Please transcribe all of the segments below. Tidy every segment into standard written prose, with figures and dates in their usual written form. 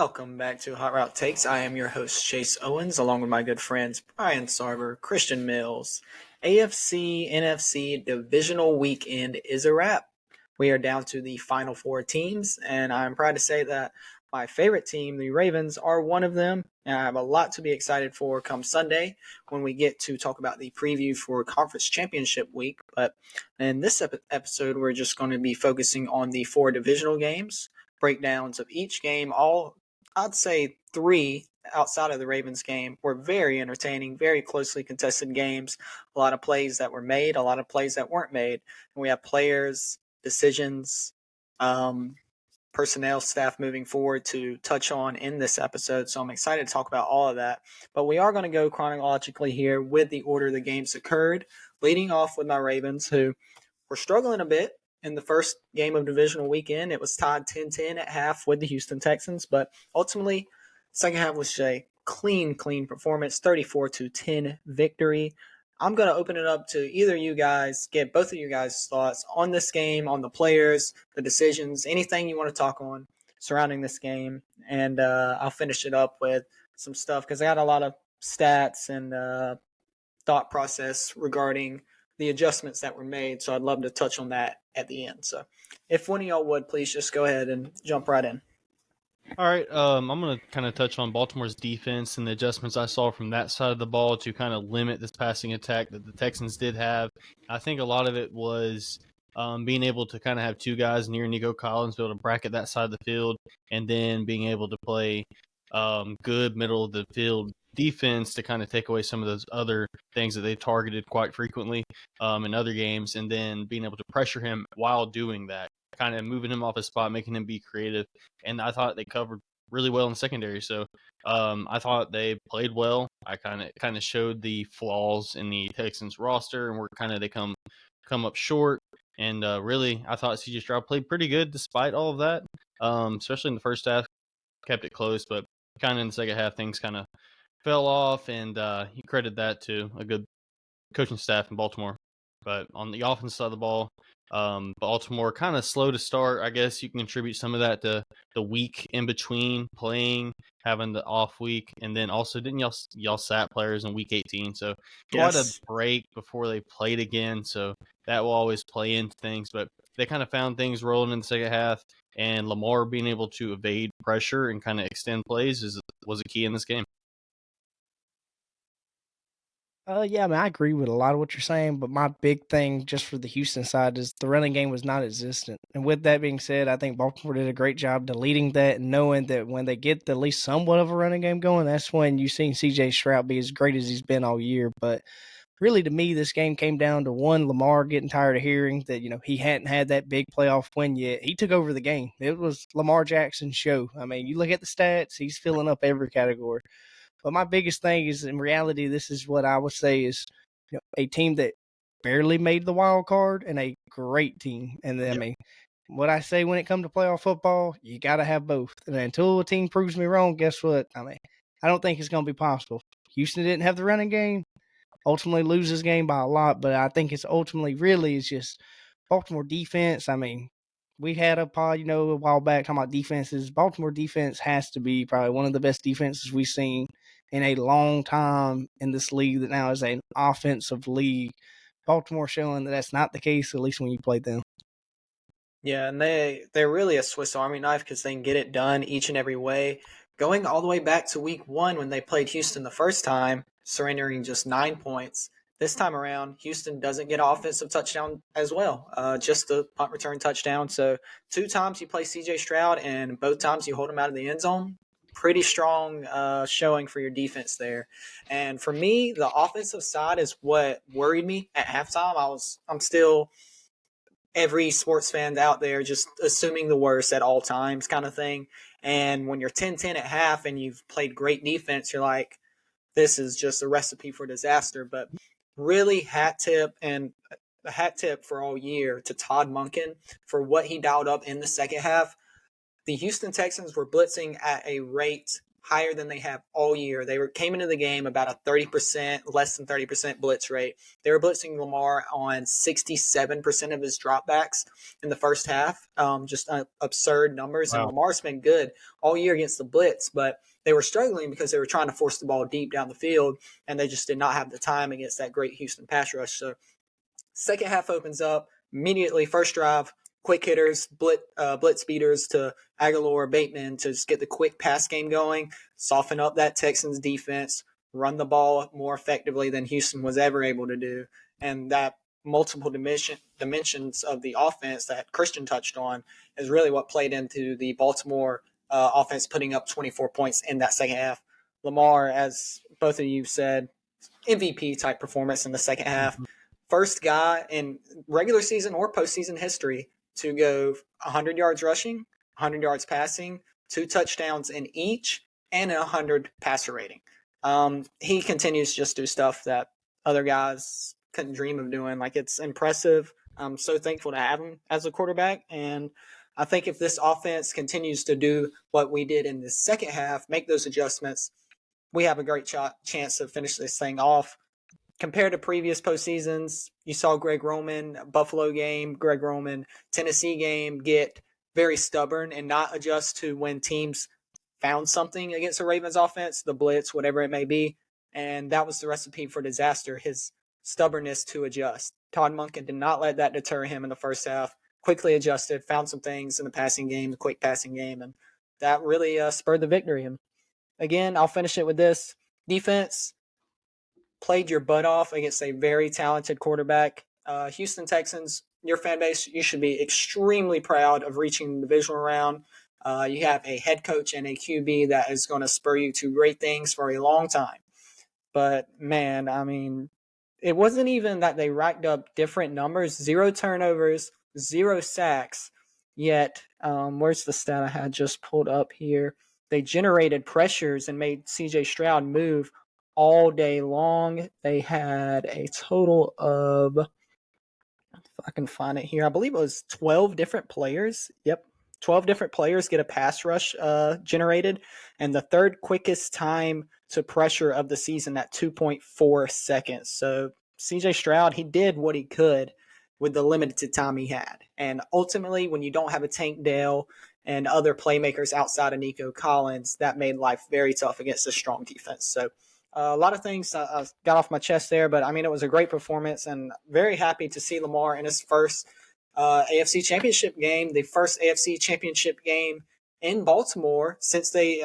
Welcome back to Hot Route Takes. I am your host, Chase Owens, along with my good friends Brian Sarver, Christian Mills. AFC NFC divisional weekend is a wrap. We are down to the final four teams, and I'm proud to say that my favorite team, the Ravens, are one of them. And I have a lot to be excited for come Sunday when we get to talk about the preview for Conference Championship Week. But in this episode, we're just going to be focusing on the four divisional games, breakdowns of each game. All, I'd say, three outside of the Ravens game were very entertaining, very closely contested games. A lot of plays that were made, a lot of plays that weren't made. And we have players, decisions, personnel, staff moving forward to touch on in this episode. So I'm excited to talk about all of that. But we are going to go chronologically here with the order the games occurred, leading off with my Ravens, who were struggling a bit in the first game of divisional weekend. It was tied 10-10 at half with the Houston Texans, but ultimately, second half was a clean performance, 34-10 victory. I'm going to open it up to either of you guys, get both of you guys' thoughts on this game, on the players, the decisions, anything you want to talk on surrounding this game. And I'll finish it up with some stuff because I got a lot of stats and thought process regarding the adjustments that were made. So I'd love to touch on that at the end. So if one of y'all would, please just go ahead and jump right in. All right, I'm going to kind of touch on Baltimore's defense and the adjustments I saw from that side of the ball to kind of limit this passing attack that the Texans did have. I think a lot of it was being able to kind of have two guys near Nico Collins, be able to bracket that side of the field, and then being able to play good middle of the field defense to kind of take away some of those other things that they targeted quite frequently in other games, and then being able to pressure him while doing that, kind of moving him off his spot, making him be creative. And I thought they covered really well in secondary. So I thought they played well. I kind of showed the flaws in the Texans roster and where they come up short. And really, I thought CJ Stroud played pretty good despite all of that, especially in the first half, kept it close. But kind of in the second half, things kind of fell off. And you credit that to a good coaching staff in Baltimore. But on the offense side of the ball, Baltimore kind of slow to start. I guess you can contribute some of that to the week in between playing, having the off week, and then also didn't y'all sat players in week 18, so quite a break before they played again. So that will always play into things. But they kind of found things rolling in the second half, and Lamar being able to evade pressure and kind of extend plays was a key in this game. Yeah, I mean, I agree with a lot of what you're saying, but my big thing just for the Houston side is the running game was non-existent. And with that being said, I think Baltimore did a great job deleting that and knowing that when they get at least somewhat of a running game going, that's when you've seen CJ Stroud be as great as he's been all year. But really, to me, this game came down to one, Lamar getting tired of hearing that, he hadn't had that big playoff win yet. He took over the game. It was Lamar Jackson's show. I mean, you look at the stats, he's filling up every category. But my biggest thing is, in reality, this is what I would say is a team that barely made the wild card and a great team. And I mean, what I say when it comes to playoff football, you got to have both. And until a team proves me wrong, guess what? I mean, I don't think it's going to be possible. Houston didn't have the running game, ultimately loses game by a lot. But I think it's ultimately really is just Baltimore defense. I mean, we had a pod, a while back talking about defenses. Baltimore defense has to be probably one of the best defenses we've seen in a long time in this league that now is an offensive league. Baltimore showing that that's not the case, at least when you play them. Yeah, and they're really a Swiss Army knife because they can get it done each and every way. Going all the way back to week 1 when they played Houston the first time, surrendering just 9 points. This time around, Houston doesn't get an offensive touchdown as well, just the punt return touchdown. So 2 times you play CJ Stroud and both times you hold him out of the end zone. Pretty strong showing for your defense there. And for me, the offensive side is what worried me at halftime. I'm still every sports fan out there just assuming the worst at all times kind of thing. And when you're 10-10 at half and you've played great defense, you're like, this is just a recipe for disaster. But really hat tip and a hat tip for all year to Todd Monken for what he dialed up in the second half. The Houston Texans were blitzing at a rate higher than they have all year. They came into the game about a 30%, less than 30% blitz rate. They were blitzing Lamar on 67% of his dropbacks in the first half. Just absurd numbers. Wow. And Lamar's been good all year against the blitz, but they were struggling because they were trying to force the ball deep down the field, and they just did not have the time against that great Houston pass rush. So second half opens up immediately. First drive, quick hitters, blitz beaters to Aguilar, Bateman to just get the quick pass game going, soften up that Texans defense, run the ball more effectively than Houston was ever able to do. And that multiple dimensions of the offense that Christian touched on is really what played into the Baltimore offense putting up 24 points in that second half. Lamar, as both of you said, MVP type performance in the second half. First guy in regular season or postseason history to go 100 yards rushing, 100 yards passing, 2 touchdowns in each, and a 100 passer rating. He continues to just do stuff that other guys couldn't dream of doing. Like, it's impressive. I'm so thankful to have him as a quarterback. And I think if this offense continues to do what we did in the second half, make those adjustments, we have a great chance to finish this thing off. Compared to previous postseasons, you saw Greg Roman, Buffalo game, Greg Roman, Tennessee game get very stubborn and not adjust to when teams found something against the Ravens offense, the blitz, whatever it may be. And that was the recipe for disaster, his stubbornness to adjust. Todd Monken did not let that deter him in the first half, quickly adjusted, found some things in the passing game, the quick passing game, and that really spurred the victory. And again, I'll finish it with this. Defense played your butt off against a very talented quarterback. Houston Texans, your fan base, you should be extremely proud of reaching the divisional round. You have a head coach and a QB that is going to spur you to great things for a long time. But, man, I mean, it wasn't even that they racked up different numbers. 0 turnovers, 0 sacks. Yet, where's the stat I had just pulled up here? They generated pressures and made C.J. Stroud move all day long. They had a total of, if I can find it here, I believe it was 12 different players. Yep, 12 different players get a pass rush generated, and the third quickest time to pressure of the season at 2.4 seconds. So C.J. Stroud, he did what he could with the limited time he had. And ultimately, when you don't have a Tank Dell and other playmakers outside of Nico Collins, that made life very tough against a strong defense. So a lot of things I got off my chest there, but I mean, it was a great performance, and very happy to see Lamar in his first AFC Championship game, the first AFC Championship game in Baltimore since they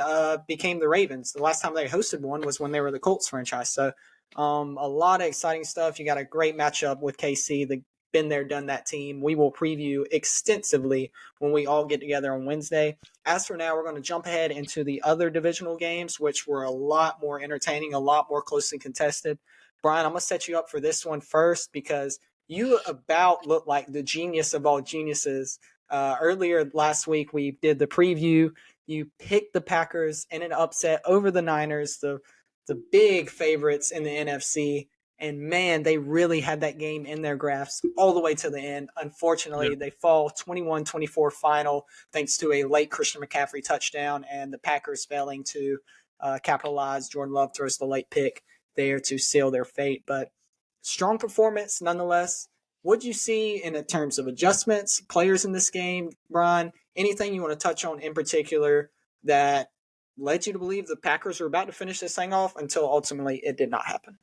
became the Ravens. The last time they hosted one was when they were the Colts franchise. So a lot of exciting stuff. You got a great matchup with KC, the been there, done that team. We will preview extensively when we all get together on Wednesday. As for now, we're going to jump ahead into the other divisional games, which were a lot more entertaining, a lot more closely contested. Brian, I'm going to set you up for this one first because you about look like the genius of all geniuses. Earlier last week, we did the preview. You picked the Packers in an upset over the Niners, the big favorites in the NFC. And, man, they really had that game in their grasp all the way to the end. Unfortunately, They fall 21-24 final thanks to a late Christian McCaffrey touchdown and the Packers failing to capitalize. Jordan Love throws the late pick there to seal their fate. But strong performance nonetheless. What did you see in terms of adjustments, players in this game, Brian? Anything you want to touch on in particular that led you to believe the Packers were about to finish this thing off until ultimately it did not happen?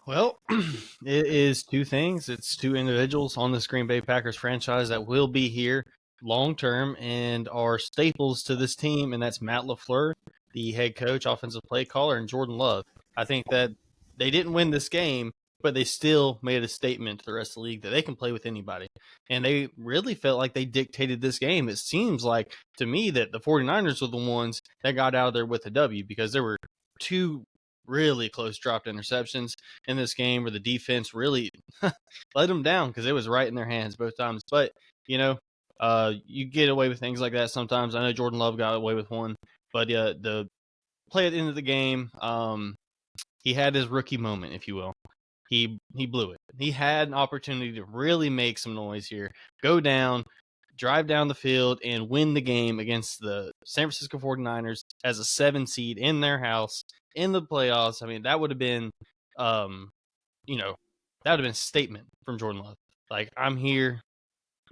Well, it is 2 things. It's 2 individuals on this Green Bay Packers franchise that will be here long term and are staples to this team, and that's Matt LaFleur, the head coach, offensive play caller, and Jordan Love. I think that they didn't win this game, but they still made a statement to the rest of the league that they can play with anybody. And they really felt like they dictated this game. It seems like to me that the 49ers were the ones that got out of there with a W because there were 2 really close dropped interceptions in this game where the defense really let them down because it was right in their hands both times. But, you get away with things like that sometimes. I know Jordan Love got away with one. But the play at the end of the game, he had his rookie moment, if you will. He blew it. He had an opportunity to really make some noise here, go down, drive down the field and win the game against the San Francisco 49ers as a 7 seed in their house in the playoffs. I mean, that would have been, you know, that would have been a statement from Jordan Love. Like, I'm here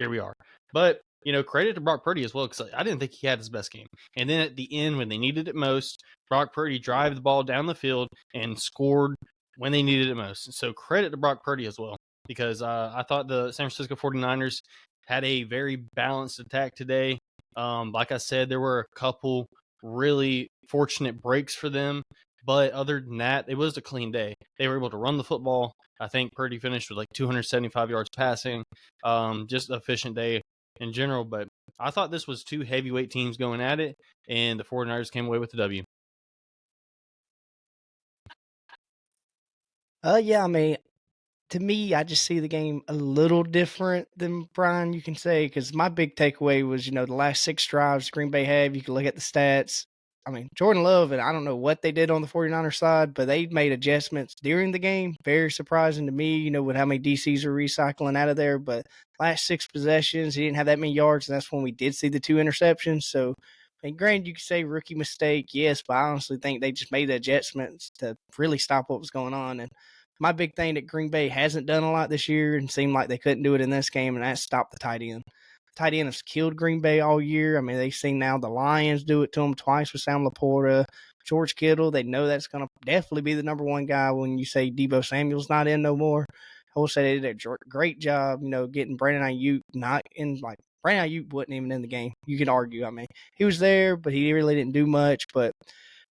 we are. But, credit to Brock Purdy as well, because I didn't think he had his best game. And then at the end, when they needed it most, Brock Purdy drove the ball down the field and scored when they needed it most. So credit to Brock Purdy as well, because I thought the San Francisco 49ers had a very balanced attack today. Like I said, there were a couple really fortunate breaks for them. But other than that, it was a clean day. They were able to run the football. I think Purdy finished with like 275 yards passing. Just an efficient day in general. But I thought this was two heavyweight teams going at it, and the 49ers came away with the W. Yeah, I mean, to me, I just see the game a little different than Brian, you can say, because my big takeaway was, the last 6 drives Green Bay had, you can look at the stats. I mean, Jordan Love, and I don't know what they did on the 49ers side, but they made adjustments during the game. Very surprising to me, with how many DCs are recycling out of there. But last 6 possessions, he didn't have that many yards, and that's when we did see the 2 interceptions. So, and granted, you could say rookie mistake, yes, but I honestly think they just made the adjustments to really stop what was going on. And my big thing that Green Bay hasn't done a lot this year and seemed like they couldn't do it in this game, and that's stop the tight end. Tight end has killed Green Bay all year. I mean, they've seen now the Lions do it to them twice with Sam Laporta. George Kittle, they know that's going to definitely be the number one guy when you say Deebo Samuel's not in no more. I will say they did a great job, getting Brandon Ayuk not in, like, Brandon Ayuk wasn't even in the game. You could argue. I mean, he was there, but he really didn't do much. But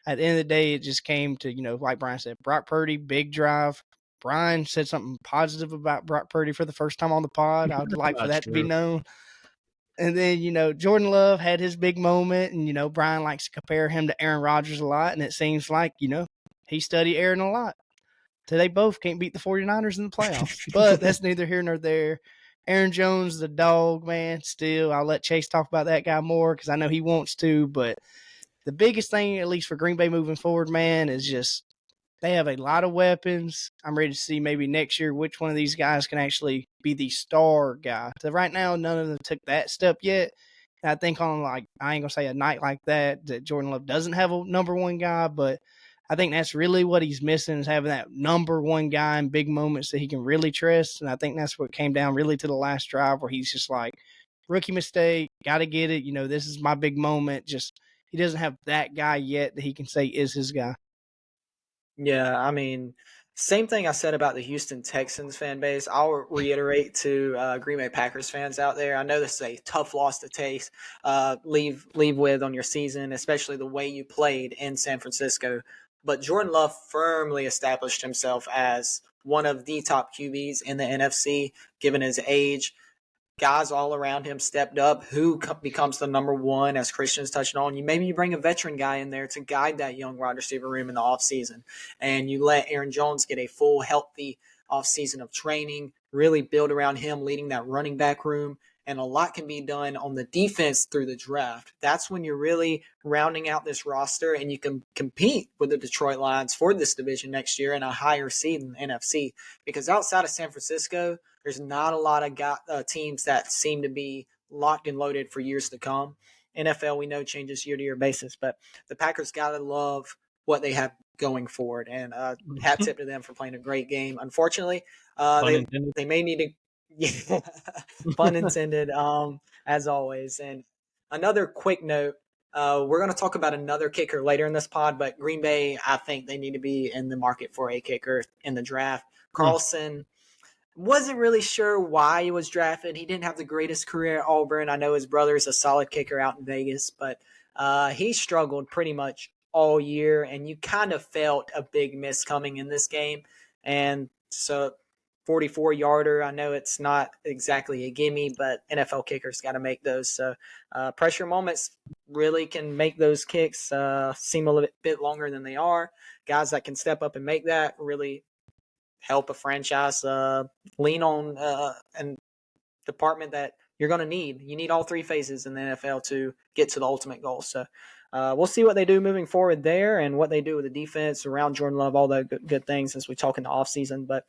at the end of the day, it just came to, like Brian said, Brock Purdy, big drive. Brian said something positive about Brock Purdy for the first time on the pod. I would like for that to be known. And then, Jordan Love had his big moment, and, Brian likes to compare him to Aaron Rodgers a lot, and it seems like, he studied Aaron a lot. So they both can't beat the 49ers in the playoffs. But that's neither here nor there. Aaron Jones, the dog, man, still, I'll let Chase talk about that guy more because I know he wants to. But the biggest thing, at least for Green Bay moving forward, man, is just they have a lot of weapons. I'm ready to see maybe next year which one of these guys can actually be the star guy. So right now, none of them took that step yet. And I think on, like, I ain't going to say a night like that Jordan Love doesn't have a number one guy, but I think that's really what he's missing is having that number one guy in big moments that he can really trust. And I think that's what came down really to the last drive where he's just like, rookie mistake, got to get it. This is my big moment. Just he doesn't have that guy yet that he can say is his guy. Yeah, I mean, same thing I said about the Houston Texans fan base. I'll reiterate to Green Bay Packers fans out there. I know this is a tough loss to taste, leave with on your season, especially the way you played in San Francisco. But Jordan Love firmly established himself as one of the top QBs in the NFC, given his age. Guys all around him stepped up. Who becomes the number one, as Christian's touched on? You bring a veteran guy in there to guide that young wide receiver room in the offseason. And you let Aaron Jones get a full, healthy offseason of training, really build around him, leading that running back room. And a lot can be done on the defense through the draft. That's when you're really rounding out this roster and you can compete with the Detroit Lions for this division next year in a higher seed in the NFC. Because outside of San Francisco, there's not a lot of teams that seem to be locked and loaded for years to come. NFL, we know, changes year-to-year basis, but the Packers got to love what they have going forward. And hat tip to them for playing a great game. Unfortunately, they may need to yeah, pun intended, as always. And another quick note, we're going to talk about another kicker later in this pod, but Green Bay, I think they need to be in the market for a kicker in the draft. Carlson, wasn't really sure why he was drafted. He didn't have the greatest career at Auburn. I know his brother is a solid kicker out in Vegas, but he struggled pretty much all year, and you kind of felt a big miss coming in this game. And so 44-yarder, I know it's not exactly a gimme, but NFL kickers got to make those. So pressure moments really can make those kicks seem a little bit longer than they are. Guys that can step up and make that really help a franchise lean on a department that you're going to need. You need all three phases in the NFL to get to the ultimate goal. So we'll see what they do moving forward there and what they do with the defense around Jordan Love, all the good things as we talk in the offseason. But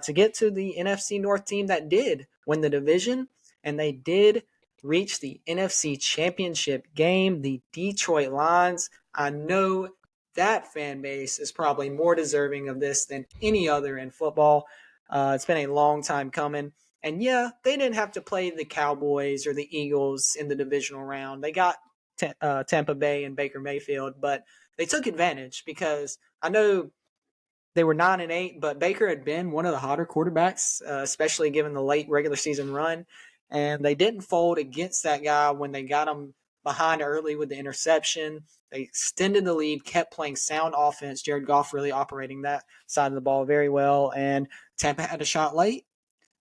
to get to the NFC North team that did win the division, and they did reached the NFC Championship game. The Detroit Lions, I know that fan base is probably more deserving of this than any other in football. It's been a long time coming. And yeah, they didn't have to play the Cowboys or the Eagles in the divisional round. They got Tampa Bay and Baker Mayfield, but they took advantage because I know they were 9-8, but Baker had been one of the hotter quarterbacks, especially given the late regular season run. And they didn't fold against that guy when they got him behind early with the interception. They extended the lead, kept playing sound offense. Jared Goff really operating that side of the ball very well. And Tampa had a shot late.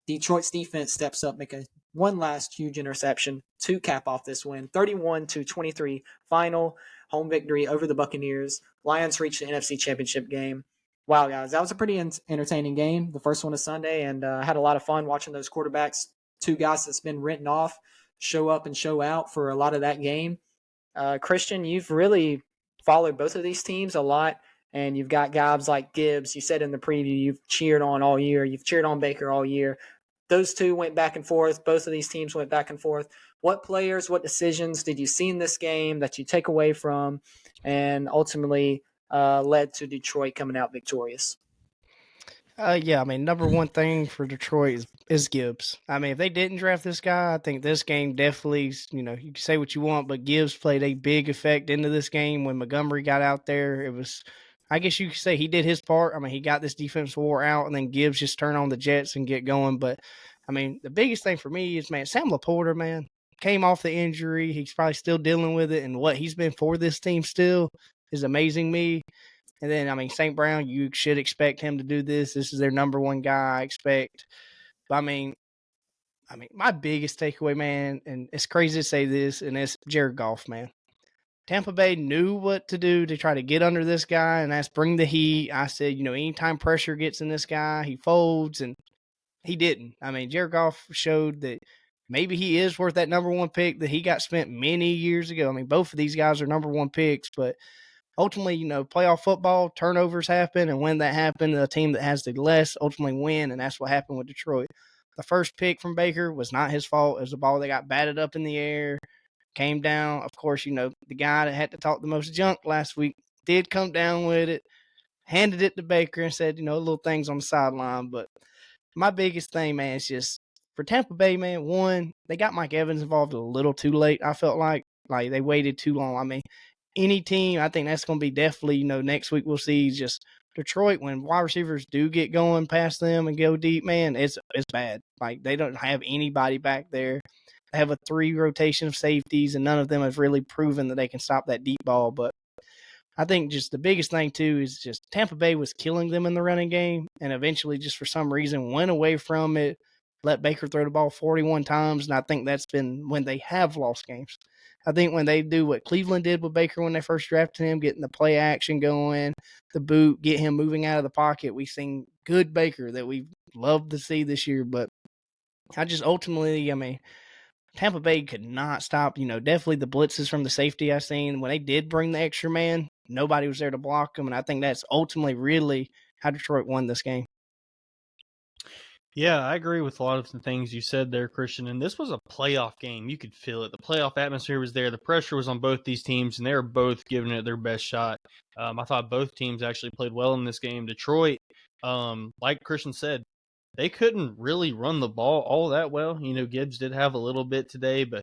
Detroit's defense steps up, make a one last huge interception to cap off this win. 31-23 final home victory over the Buccaneers. Lions reach the NFC Championship game. Wow, guys, that was a pretty entertaining game. The first one is Sunday, and I had a lot of fun watching those quarterbacks, two guys that's been written off, show up and show out for a lot of that game. Christian, you've really followed both of these teams a lot, and you've got guys like Gibbs. You said in the preview you've cheered on all year. You've cheered on Baker all year. Those two went back and forth. Both of these teams went back and forth. What players, what decisions did you see in this game that you take away from and ultimately led to Detroit coming out victorious? Yeah, I mean, number one thing for Detroit is Gibbs. I mean, if they didn't draft this guy, I think this game definitely, you can say what you want, but Gibbs played a big effect into this game when Montgomery got out there. It was, I guess you could say he did his part. I mean, he got this defense war out, and then Gibbs just turned on the Jets and get going. But, I mean, the biggest thing for me is, man, Sam Laporta, man, came off the injury. He's probably still dealing with it, and what he's been for this team still is amazing me. And then, I mean, St. Brown, you should expect him to do this. This is their number one guy, I expect. But, I mean, my biggest takeaway, man, and it's crazy to say this, and it's Jared Goff, man. Tampa Bay knew what to do to try to get under this guy, and that's bring the heat. I said, anytime pressure gets in this guy, he folds, and he didn't. I mean, Jared Goff showed that maybe he is worth that number one pick that he got spent many years ago. I mean, both of these guys are number one picks, but ultimately, playoff football, turnovers happen, and when that happens, the team that has the less ultimately win, and that's what happened with Detroit. The first pick from Baker was not his fault. It was a ball that got batted up in the air, came down. Of course, the guy that had to talk the most junk last week did come down with it, handed it to Baker and said, little things on the sideline. But my biggest thing, man, is just for Tampa Bay, man, one, they got Mike Evans involved a little too late, I felt like. Like, they waited too long. I mean, any team, I think that's going to be definitely, next week we'll see just Detroit, when wide receivers do get going past them and go deep, man, it's bad. Like, they don't have anybody back there. They have a 3 rotation of safeties, and none of them have really proven that they can stop that deep ball. But I think just the biggest thing, too, is just Tampa Bay was killing them in the running game, and eventually just for some reason went away from it, let Baker throw the ball 41 times, and I think that's been when they have lost games. I think when they do what Cleveland did with Baker when they first drafted him, getting the play action going, the boot, get him moving out of the pocket, we've seen good Baker that we've loved to see this year. But I just ultimately, I mean, Tampa Bay could not stop, definitely the blitzes from the safety I seen. When they did bring the extra man, nobody was there to block them, and I think that's ultimately really how Detroit won this game. Yeah, I agree with a lot of the things you said there, Christian. And this was a playoff game. You could feel it. The playoff atmosphere was there. The pressure was on both these teams, and they were both giving it their best shot. I thought both teams actually played well in this game. Detroit, like Christian said, they couldn't really run the ball all that well. Gibbs did have a little bit today, but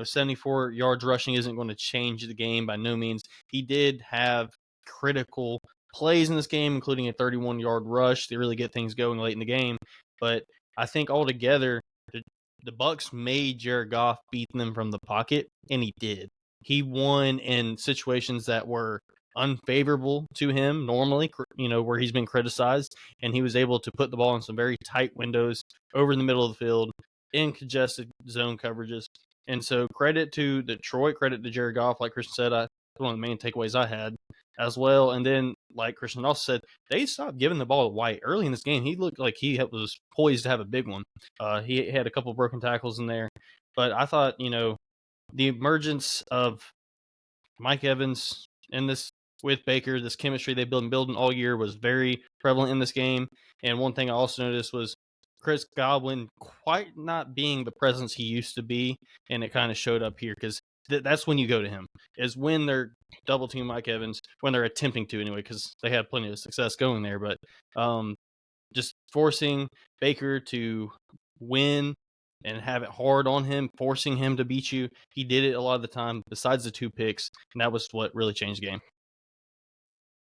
74 yards rushing isn't going to change the game by no means. He did have critical plays in this game, including a 31-yard rush to really get things going late in the game. But I think altogether, the Bucs made Jared Goff beat them from the pocket, and he did. He won in situations that were unfavorable to him normally, where he's been criticized, and he was able to put the ball in some very tight windows over in the middle of the field in congested zone coverages. And so credit to Detroit, credit to Jared Goff, like Christian said, one of the main takeaways I had as well. And then, like Christian also said, they stopped giving the ball to White early in this game. He looked like he was poised to have a big one. He had a couple of broken tackles in there, but I thought, the emergence of Mike Evans in this with Baker, this chemistry they've been building all year was very prevalent in this game. And one thing I also noticed was Chris Godwin quite not being the presence he used to be, and it kind of showed up here because that's when you go to him, is when they're double team Mike Evans, when they're attempting to anyway, because they had plenty of success going there. But just forcing Baker to win and have it hard on him, forcing him to beat you. He did it a lot of the time, besides the 2 picks, and that was what really changed the game.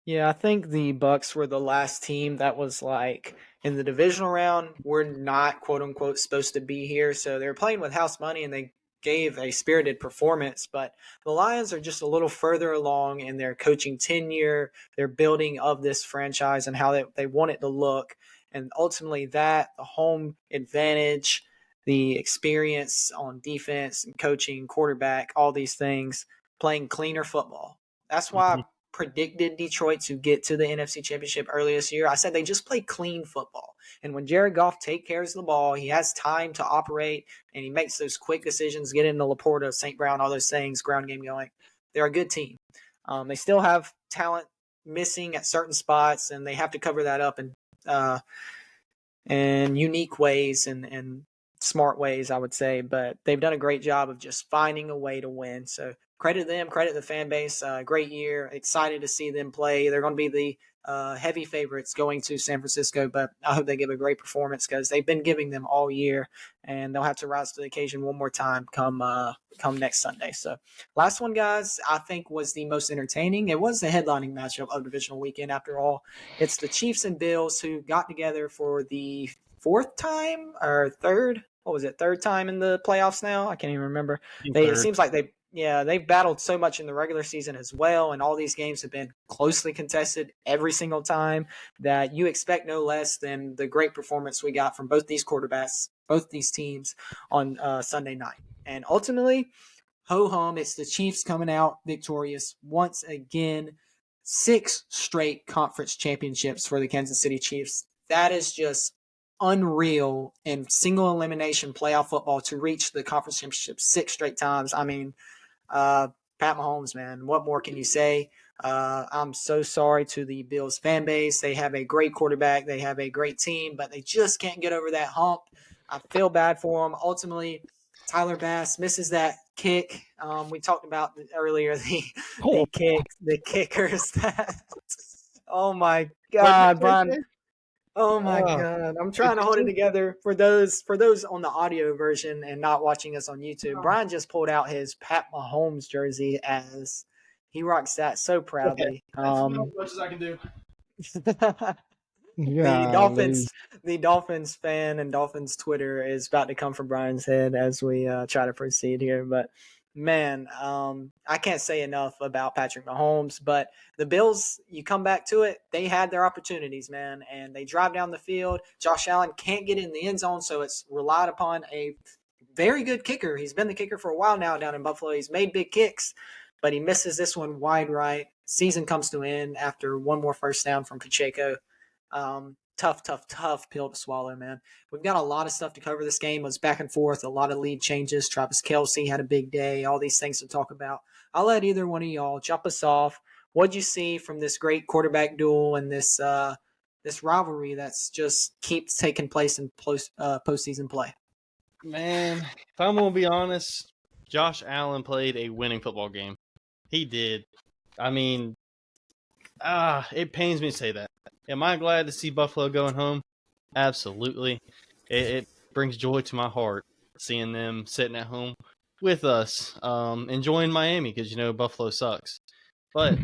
Yeah, I think the Bucks were the last team that was like in the divisional round. We're not quote unquote supposed to be here, so they were playing with house money and they gave a spirited performance. But the Lions are just a little further along in their coaching tenure, their building of this franchise, and how they want it to look. And ultimately, that the home advantage, the experience on defense and coaching, quarterback, all these things, playing cleaner football. That's why I predicted Detroit to get to the NFC Championship earlier this year. I said they just play clean football. And when Jared Goff takes care of the ball, he has time to operate and he makes those quick decisions, get into Laporta, St. Brown, all those things, ground game going. They're a good team. They still have talent missing at certain spots, and they have to cover that up in unique ways and smart ways, I would say. But they've done a great job of just finding a way to win. So credit them, credit the fan base. Great year. Excited to see them play. They're going to be the heavy favorites going to San Francisco, but I hope they give a great performance because they've been giving them all year, and they'll have to rise to the occasion one more time come next Sunday. So last one, guys, I think was the most entertaining. It was the headlining matchup of divisional weekend after all. It's the Chiefs and Bills who got together for the fourth time or third. What was it? Third time in the playoffs now? I can't even remember. It seems like they've battled so much in the regular season as well, and all these games have been closely contested every single time that you expect no less than the great performance we got from both these quarterbacks, both these teams on Sunday night. And ultimately, ho-hum, it's the Chiefs coming out victorious once again. 6 straight conference championships for the Kansas City Chiefs. That is just unreal in single elimination playoff football to reach the conference championship 6 straight times. I mean, Pat Mahomes, man, what more can you say? I'm so sorry to the Bills fan base. They have a great quarterback. They have a great team, but they just can't get over that hump. I feel bad for them. Ultimately, Tyler Bass misses that kick. We talked about earlier the kickers. Oh my God, Brian. Oh my God. I'm trying to hold it together for those on the audio version and not watching us on YouTube. Brian just pulled out his Pat Mahomes jersey as he rocks that so proudly. That's as much as I can do. The Dolphins fan and Dolphins Twitter is about to come from Brian's head as we try to proceed here. But man, I can't say enough about Patrick Mahomes. But the Bills, you come back to it, they had their opportunities, man, and they drive down the field. Josh Allen can't get in the end zone, so it's relied upon a very good kicker. He's been the kicker for a while now down in Buffalo. He's made big kicks, but he misses this one wide right. Season comes to an end after one more first down from Pacheco. Tough pill to swallow, man. We've got a lot of stuff to cover. This game was back and forth, a lot of lead changes. Travis Kelce had a big day, all these things to talk about. I'll let either one of y'all jump us off. What'd you see from this great quarterback duel and this rivalry that's just keeps taking place in postseason play? Man, if I'm going to be honest, Josh Allen played a winning football game. He did. I mean, it pains me to say that. Am I glad to see Buffalo going home? Absolutely. It brings joy to my heart seeing them sitting at home with us, enjoying Miami because, Buffalo sucks. But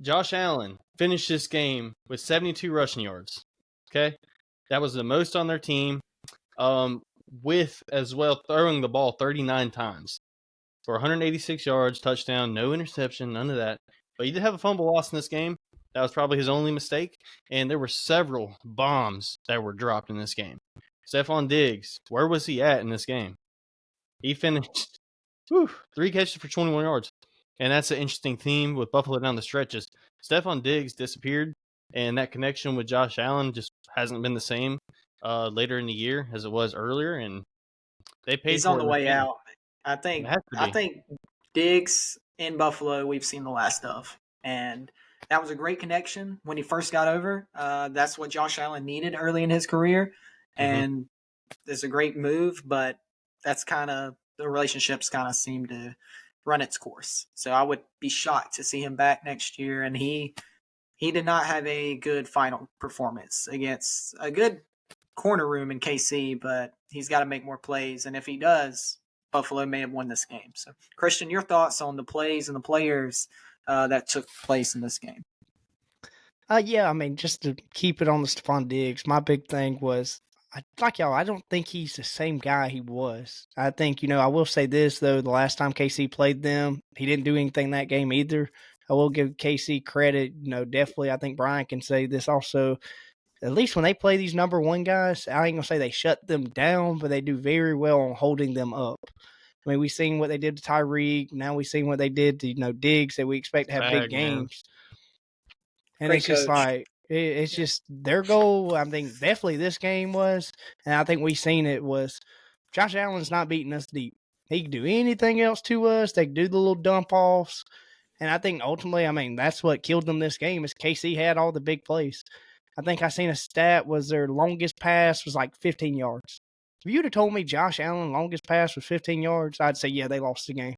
Josh Allen finished this game with 72 rushing yards. Okay? That was the most on their team, with as well throwing the ball 39 times for 186 yards, touchdown, no interception, none of that. But he did have a fumble loss in this game. That was probably his only mistake. And there were several bombs that were dropped in this game. Stephon Diggs, where was he at in this game? He finished 3 catches for 21 yards. And that's an interesting theme with Buffalo down the stretches. Stephon Diggs disappeared, and that connection with Josh Allen just hasn't been the same later in the year as it was earlier. And they paid He's for on it the way out. I think Diggs in Buffalo we've seen the last of. And that was a great connection when he first got over. That's what Josh Allen needed early in his career. and it's a great move, but that's kind of the relationships kind of seem to run its course. So I would be shocked to see him back next year, and he did not have a good final performance against a good corner room in KC, but he's got to make more plays, and if he does, Buffalo may have won this game. So, Christian, your thoughts on the plays and the players that took place in this game? Yeah, I mean, just to keep it on the Stephon Diggs, my big thing was, like y'all, I don't think he's the same guy he was. I think, I will say this, though, the last time KC played them, he didn't do anything that game either. I will give KC credit, definitely. I think Brian can say this also. At least when they play these number one guys, I ain't going to say they shut them down, but they do very well on holding them up. I mean, we've seen what they did to Tyreek. Now we've seen what they did to, Diggs, that we expect to have big games. And Great it's just coach. like, it's just their goal. I think definitely this game was, and I think we seen it was, Josh Allen's not beating us deep. He can do anything else to us. They can do the little dump offs. And I think ultimately, I mean, that's what killed them this game is KC had all the big plays. I think I seen a stat was their longest pass was like 15 yards. If you'd have told me Josh Allen longest pass was 15 yards, I'd say, yeah, they lost the game.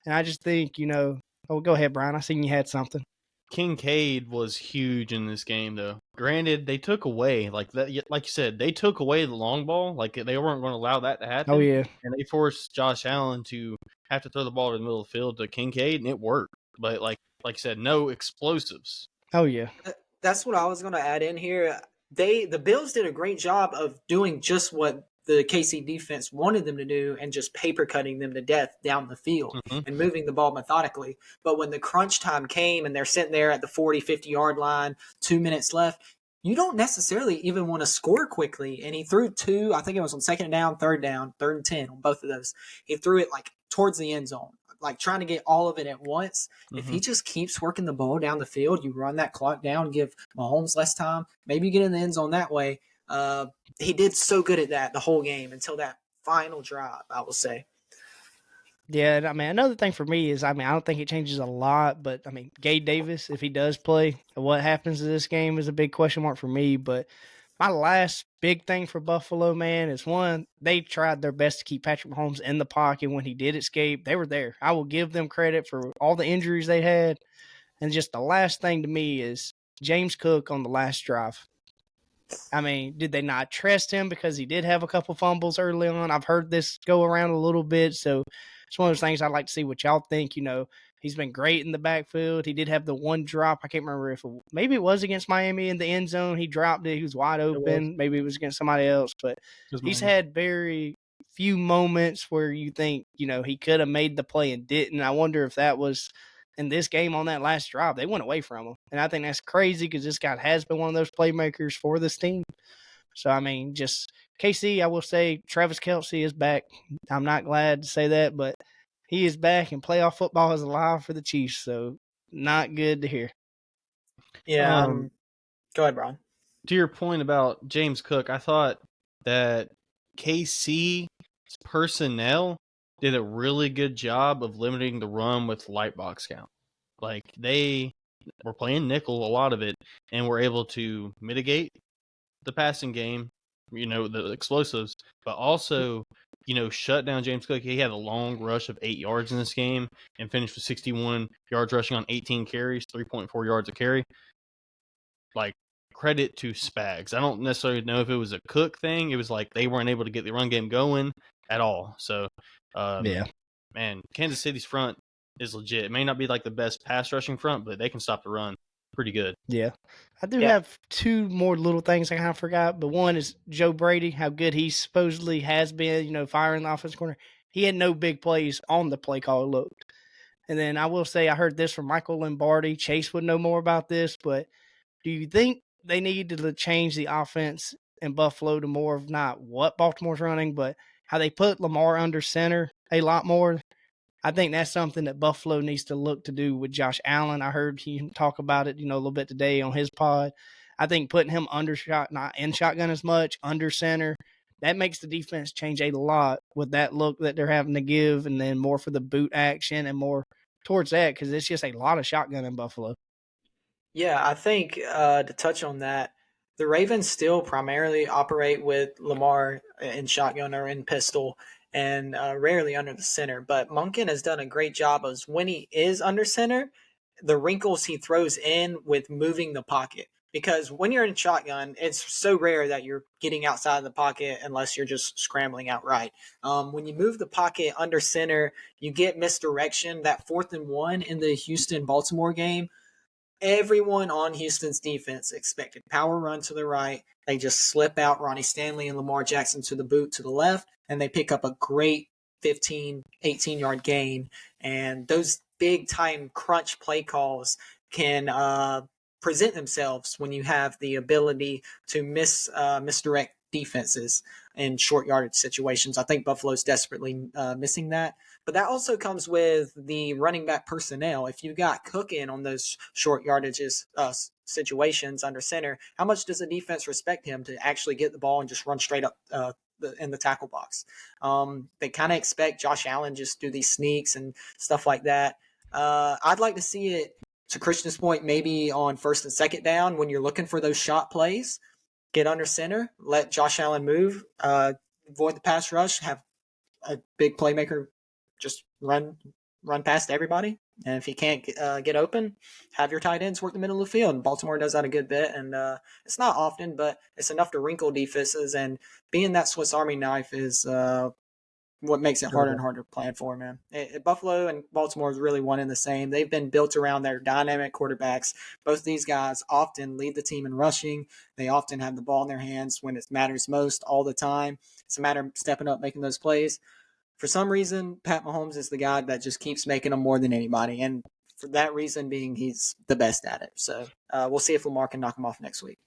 And I just think, go ahead, Brian. I seen you had something. Kincaid was huge in this game, though. Granted, they took away, like you said, they took away the long ball. Like, they weren't going to allow that to happen. Oh, yeah. And they forced Josh Allen to have to throw the ball to the middle of the field to Kincaid, and it worked. But, like you said, no explosives. Oh, yeah. That's what I was going to add in here. The Bills did a great job of doing just what the KC defense wanted them to do and just paper cutting them to death down the field and moving the ball methodically. But when the crunch time came and they're sitting there at the 40, 50-yard line, 2 minutes left, you don't necessarily even want to score quickly. And he threw two, I think it was on second down, third and 10 on both of those. He threw it like towards the end zone, like trying to get all of it at once. If he just keeps working the ball down the field, you run that clock down, give Mahomes less time, maybe you get in the end zone that way. He did so good at that the whole game until that final drive, I will say. Yeah, I mean, another thing for me is, I don't think it changes a lot, but, Gabe Davis, if he does play, what happens to this game is a big question mark for me, but my last big thing for Buffalo, man, is one, they tried their best to keep Patrick Mahomes in the pocket when he did escape. They were there. I will give them credit for all the injuries they had, and just the last thing to me is James Cook on the last drive. I mean, did they not trust him because he did have a couple fumbles early on? I've heard this go around a little bit, so it's one of those things I'd like to see what y'all think. He's been great in the backfield. He did have the one drop. I can't remember if maybe it was against Miami in the end zone. He dropped it. He was wide open. Maybe it was against somebody else, but he's had very few moments where you think, he could have made the play and didn't. I wonder if that was in this game on that last drive. They went away from him. And I think that's crazy because this guy has been one of those playmakers for this team. So, just KC, I will say Travis Kelce is back. I'm not glad to say that, but he is back and playoff football is alive for the Chiefs. So, not good to hear. Yeah. Go ahead, Brian. To your point about James Cook, I thought that KC's personnel did a really good job of limiting the run with light box count. Like, they were playing nickel, a lot of it, and were able to mitigate the passing game, the explosives, but also, shut down James Cook. He had a long rush of 8 yards in this game and finished with 61 yards rushing on 18 carries, 3.4 yards a carry. Like, credit to Spags. I don't necessarily know if it was a Cook thing. It was like they weren't able to get the run game going at all. So, yeah, man, Kansas City's front is legit. It may not be like the best pass rushing front, but they can stop the run pretty good. Yeah. I do have two more little things I kind of forgot, but one is Joe Brady, how good he supposedly has been, firing the offensive corner. He had no big plays on the play call, it looked. And then I will say I heard this from Michael Lombardi. Chase would know more about this, but do you think they need to change the offense in Buffalo to more of not what Baltimore's running, but how they put Lamar under center a lot more? I think that's something that Buffalo needs to look to do with Josh Allen. I heard him talk about it, a little bit today on his pod. I think putting him under shot, not in shotgun as much, under center, that makes the defense change a lot with that look that they're having to give, and then more for the boot action and more towards that because it's just a lot of shotgun in Buffalo. Yeah, I think to touch on that, the Ravens still primarily operate with Lamar in shotgun or in pistol and rarely under the center. But Monken has done a great job of when he is under center, the wrinkles he throws in with moving the pocket. Because when you're in shotgun, it's so rare that you're getting outside of the pocket unless you're just scrambling outright. When you move the pocket under center, you get misdirection. That 4th and 1 in the Houston Baltimore game, everyone on Houston's defense expected power run to the right. They just slip out Ronnie Stanley and Lamar Jackson to the boot to the left, and they pick up a great 15, 18-yard gain. And those big time crunch play calls can present themselves when you have the ability to misdirect defenses in short yardage situations. I think Buffalo's desperately missing that. But that also comes with the running back personnel. If you got Cook in on those short yardages situations under center, how much does the defense respect him to actually get the ball and just run straight up in the tackle box? They kind of expect Josh Allen just do these sneaks and stuff like that. I'd like to see it, to Christian's point, maybe on 1st and 2nd down when you're looking for those shot plays, get under center, let Josh Allen move, avoid the pass rush, have a big playmaker just run past everybody. And if he can't get open, have your tight ends work the middle of the field. And Baltimore does that a good bit. And it's not often, but it's enough to wrinkle defenses. And being that Swiss Army knife is what makes it harder and harder to plan for, man. Buffalo and Baltimore is really one and the same. They've been built around their dynamic quarterbacks. Both of these guys often lead the team in rushing. They often have the ball in their hands when it matters most all the time. It's a matter of stepping up, making those plays. For some reason, Pat Mahomes is the guy that just keeps making them more than anybody. And for that reason being, he's the best at it. So we'll see if Lamar can knock him off next week.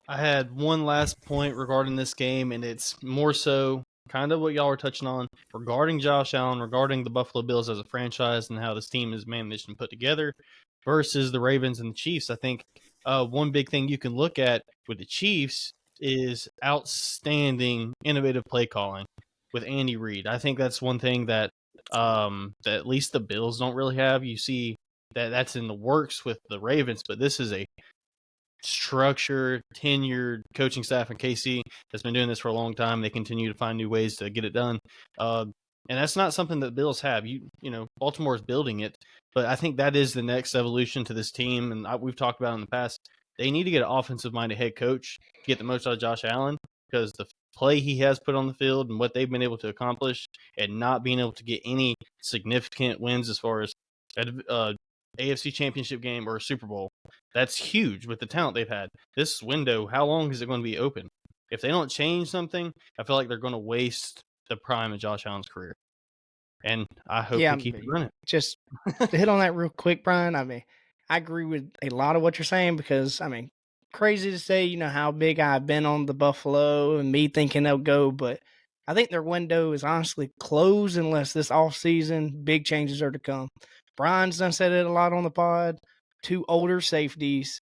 I had one last point regarding this game, and it's more so kind of what y'all were touching on regarding Josh Allen, regarding the Buffalo Bills as a franchise and how this team is managed and put together versus the Ravens and the Chiefs. I think one big thing you can look at with the Chiefs is outstanding, innovative play calling with Andy Reid. I think that's one thing that at least the Bills don't really have. You see that's in the works with the Ravens, but this is a structured, tenured coaching staff in KC that's been doing this for a long time. They continue to find new ways to get it done. And that's not something that the Bills have. You know, Baltimore is building it, but I think that is the next evolution to this team. And we've talked about it in the past. They need to get an offensive-minded head coach to get the most out of Josh Allen, because the play he has put on the field and what they've been able to accomplish and not being able to get any significant wins as far as AFC Championship game or a Super Bowl, that's huge with the talent they've had. This window, how long is it going to be open? If they don't change something, I feel like they're going to waste the prime of Josh Allen's career. And I hope they keep it running. Just to hit on that real quick, Brian, I mean, I agree with a lot of what you're saying because, I mean, crazy to say, you know, how big I've been on the Buffalo and me thinking they'll go, but I think their window is honestly closed unless this offseason big changes are to come. Brian's done said it a lot on the pod. 2 older safeties,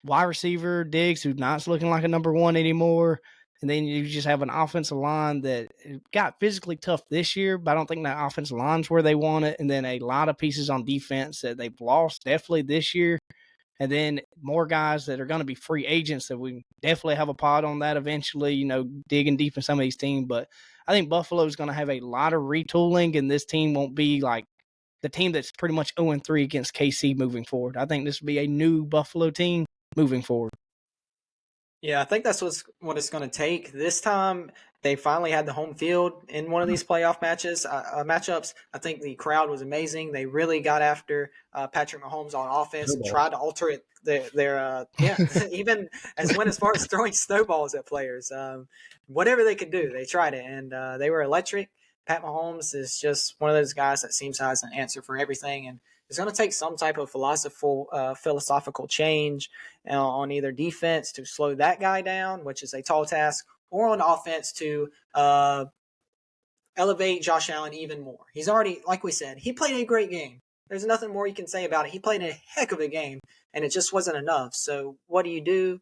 wide receiver Diggs, who's not looking like a number 1 anymore. And then you just have an offensive line that got physically tough this year, but I don't think that offensive line's where they want it. And then a lot of pieces on defense that they've lost definitely this year. And then more guys that are going to be free agents that we definitely have a pod on that eventually, you know, digging deep in some of these teams. But I think Buffalo's going to have a lot of retooling, and this team won't be like the team that's pretty much 0-3 against KC moving forward. I think this will be a new Buffalo team moving forward. Yeah, I think that's what it's going to take. This time, they finally had the home field in one of these playoff matchups. I think the crowd was amazing. They really got after Patrick Mahomes on offense and tried to alter it. Even went as far as throwing snowballs at players. Whatever they could do, they tried it, and they were electric. Pat Mahomes is just one of those guys that seems to have an answer for everything, and it's going to take some type of philosophical change on either defense to slow that guy down, which is a tall task, or on offense to elevate Josh Allen even more. He's already, like we said, he played a great game. There's nothing more you can say about it. He played a heck of a game, and it just wasn't enough. So what do?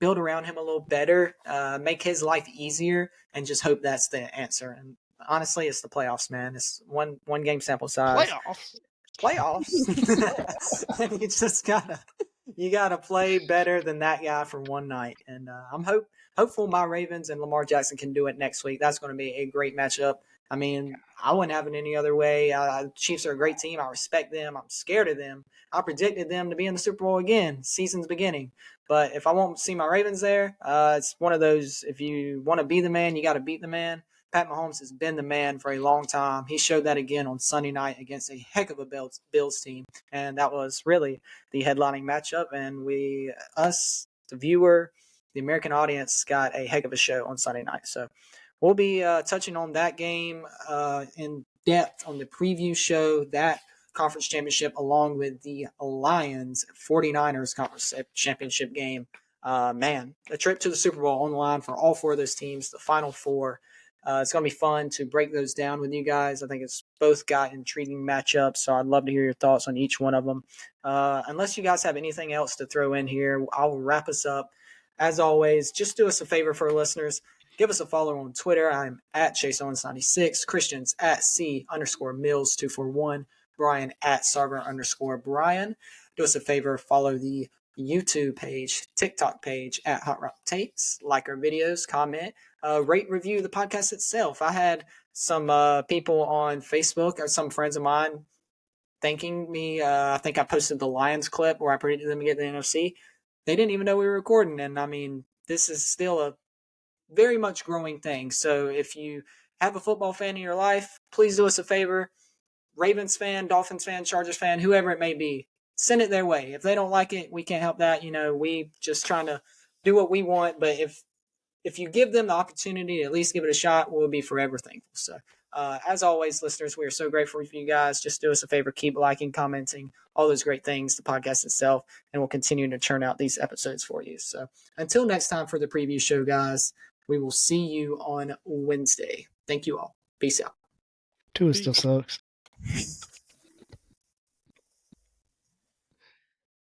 Build around him a little better, make his life easier, and just hope that's the answer. And honestly, it's the playoffs, man. It's one game sample size. Playoffs. And you you got to play better than that guy for one night. And I'm hopeful my Ravens and Lamar Jackson can do it next week. That's going to be a great matchup. I mean, I wouldn't have it any other way. Chiefs are a great team. I respect them. I'm scared of them. I predicted them to be in the Super Bowl again, season's beginning. But if I won't see my Ravens there, it's one of those, if you want to be the man, you got to beat the man. Pat Mahomes has been the man for a long time. He showed that again on Sunday night against a heck of a Bills team. And that was really the headlining matchup. And us, the viewer, the American audience, got a heck of a show on Sunday night. So we'll be touching on that game in depth on the preview show, that conference championship, along with the Lions 49ers conference championship game. Man, a trip to the Super Bowl on the line for all four of those teams, the Final Four. It's going to be fun to break those down with you guys. I think it's both got intriguing matchups, so I'd love to hear your thoughts on each one of them. Unless you guys have anything else to throw in here, I'll wrap us up. As always, just do us a favor for our listeners. Give us a follow on Twitter. I'm at ChaseOwens96. Christian's at C_Mills241. Brian at Sarver_Brian. Do us a favor, follow the YouTube page, TikTok page at Hot Rock Takes. Like our videos, comment, rate, review the podcast itself. I had some people on Facebook or some friends of mine thanking me. I think I posted the Lions clip where I predicted them to get the NFC. They didn't even know we were recording. And I mean, this is still a very much growing thing. So if you have a football fan in your life, please do us a favor. Ravens fan, Dolphins fan, Chargers fan, whoever it may be, send it their way. If they don't like it, we can't help that. We just trying to do what we want. But if you give them the opportunity to at least give it a shot, we'll be forever thankful. So as always, listeners, we are so grateful for you guys. Just do us a favor, keep liking, commenting, all those great things, the podcast itself, and we'll continue to churn out these episodes for you. So until next time for the preview show, guys, we will see you on Wednesday. Thank you all. Peace out. Tua still sucks.